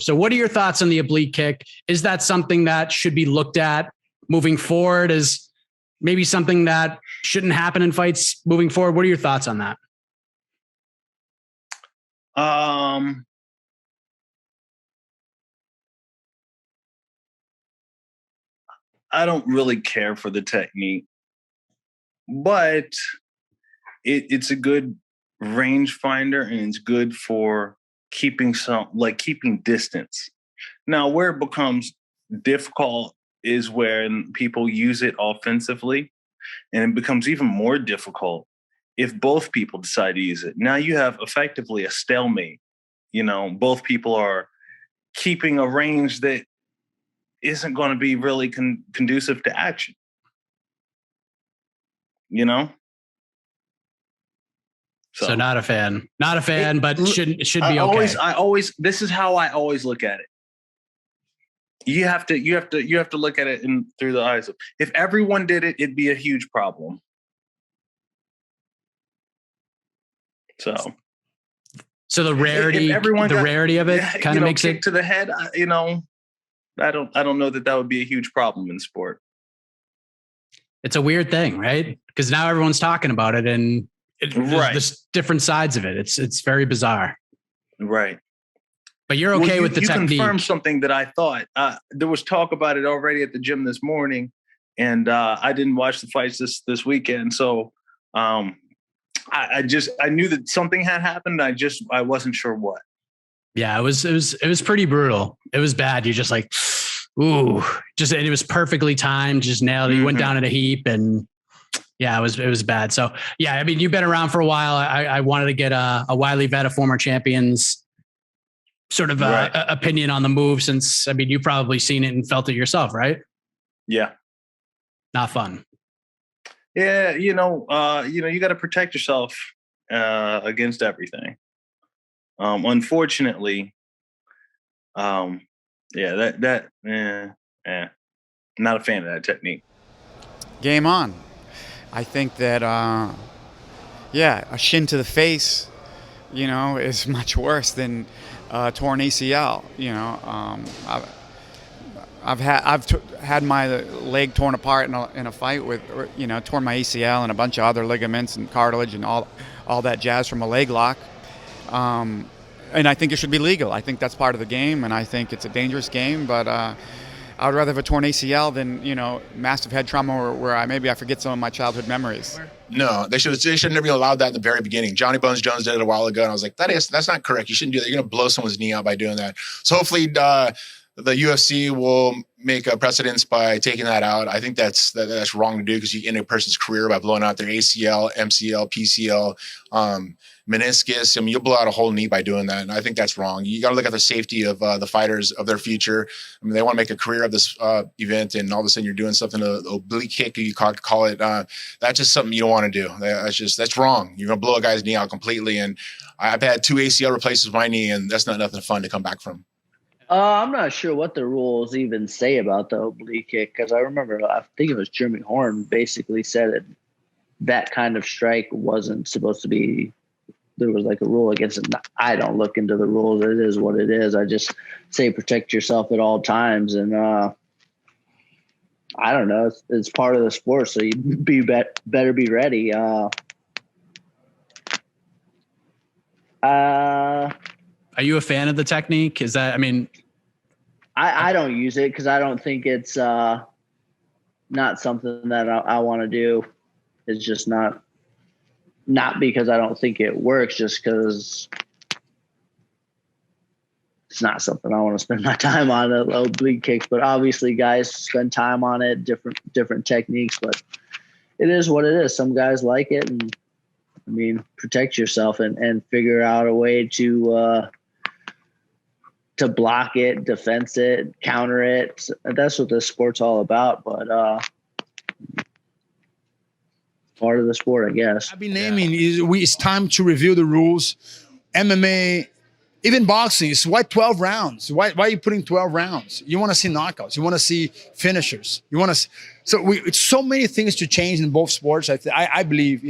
move. So what are your thoughts on the oblique kick? Is that something that should be looked at moving forward as maybe something that shouldn't happen in fights moving forward? What are your thoughts on that? I don't really care for the technique, but it's a good range finder, and it's good for keeping distance. Now, where it becomes difficult is when people use it offensively, and it becomes even more difficult if both people decide to use it. Now you have effectively a stalemate. Both people are keeping a range that isn't going to be really conducive to action. So not a fan, but should be okay. This is how I always look at it. You have to look at it through the eyes of, if everyone did it, it'd be a huge problem. So the rarity of it kind of makes it to the head. I don't know that would be a huge problem in sport. It's a weird thing, right? Because now everyone's talking about it, and there's different sides of it. It's very bizarre. Right. But you're okay with the technique. You confirmed something that I thought. There was talk about it already at the gym this morning, and I didn't watch the fights this weekend. So I knew that something had happened. I wasn't sure what. Yeah, it was pretty brutal. It was bad. You're just like, ooh, and it was perfectly timed. Just nailed it. You went down in a heap, and yeah, it was bad. So yeah, I mean, you've been around for a while. I wanted to get a wily vet, a former champion's sort of opinion on the move, since, I mean, you've probably seen it and felt it yourself, right? Yeah. Not fun. Yeah. You got to protect yourself against everything. Unfortunately, not a fan of that technique. Game on. I think that, a shin to the face, is much worse than torn ACL. I've had my leg torn apart in a fight with, torn my ACL and a bunch of other ligaments and cartilage and all that jazz from a leg lock. And I think it should be legal. I think that's part of the game, and I think it's a dangerous game. But I would rather have a torn ACL than massive head trauma where I forget some of my childhood memories. No, they should never be allowed that in the very beginning. Johnny Bones Jones did it a while ago, and I was like, that's not correct. You shouldn't do that. You're going to blow someone's knee out by doing that. So hopefully the UFC will make a precedence by taking that out. I think that's wrong to do, because you end a person's career by blowing out their ACL, MCL, PCL, meniscus. I mean, you'll blow out a whole knee by doing that, and I think that's wrong. You got to look at the safety of the fighters, of their future. I mean, they want to make a career of this event, and all of a sudden you're doing something, an oblique kick, you call it. That's just something you don't want to do. That's wrong. You're going to blow a guy's knee out completely, and I've had 2 ACL replacements with my knee, and that's not nothing fun to come back from. I'm not sure what the rules even say about the oblique kick, because I remember, I think it was Jimmy Horn basically said that kind of strike wasn't supposed to be. There was like a rule against it. I don't look into the rules. It is what it is. I just say protect yourself at all times, and I don't know. It's part of the sport, so you better be ready. Are you a fan of the technique? Is that, I mean, I don't use it because I don't think it's not something that I want to do. It's just not because I don't think it works, just because it's not something I want to spend my time on, oblique kicks. But obviously guys spend time on it, different techniques, but it is what it is. Some guys like it, and I mean, protect yourself and figure out a way to block it, defense it, counter it. That's what this sport's all about. But part of the sport, I guess. I've been naming it's time to review the rules. MMA, even boxing, why 12 rounds? Why are you putting 12 rounds? You want to see knockouts. You want to see finishers. You want to. It's so many things to change in both sports. I believe.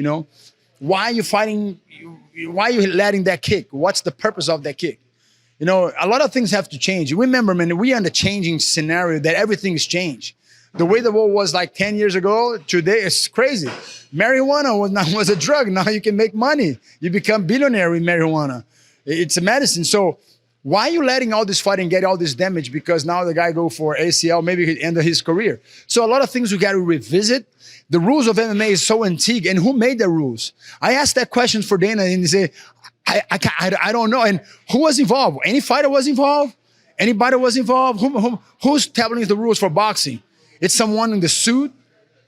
Why are you fighting? Why are you letting that kick? What's the purpose of that kick? You know, a lot of things have to change. Remember, man, we are in a changing scenario that everything's changed. The way the world was like 10 years ago, today it's crazy. Marijuana was a drug. Now you can make money. You become billionaire with marijuana. It's a medicine. So why are you letting all this fighting get all this damage? Because now the guy go for ACL, maybe he'll end his career. So a lot of things we got to revisit. The rules of MMA is so antique, and who made the rules? I asked that question for Dana, and he said, I don't know. And who was involved? Any fighter was involved? Anybody was involved? Who's telling the rules for boxing? It's someone in the suit,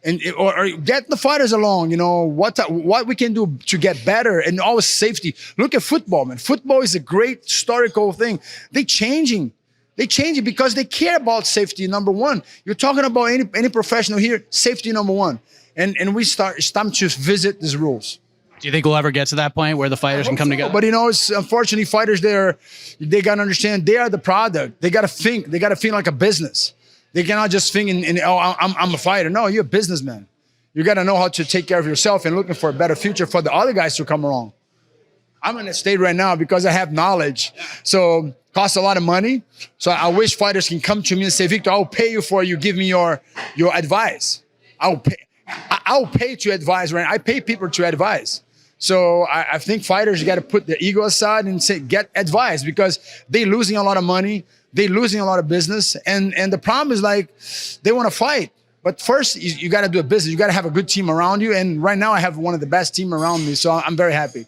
and or get the fighters along. You know what we can do to get better, and always safety. Look at football, man. Football is a great historical thing. They changing because they care about safety. Number one, you're talking about any professional here. Safety number one, and it's time to visit these rules. Do you think we'll ever get to that point where the fighters can come together? But you know, it's unfortunately fighters they gotta understand they are the product. They gotta think. They gotta think like a business. They cannot just think I'm a fighter. No, you're a businessman. You got to know how to take care of yourself and looking for a better future for the other guys to come along. I'm in a state right now because I have knowledge. So it costs a lot of money. So I wish fighters can come to me and say, Victor, I'll pay you for you give me your advice. I'll pay to advise, right? I pay people to advise. So I think fighters got to put their ego aside and say, get advice, because they're losing a lot of money. They're losing a lot of business. And the problem is, like, they want to fight. But first, you got to do a business. You got to have a good team around you. And right now I have one of the best team around me. So I'm very happy.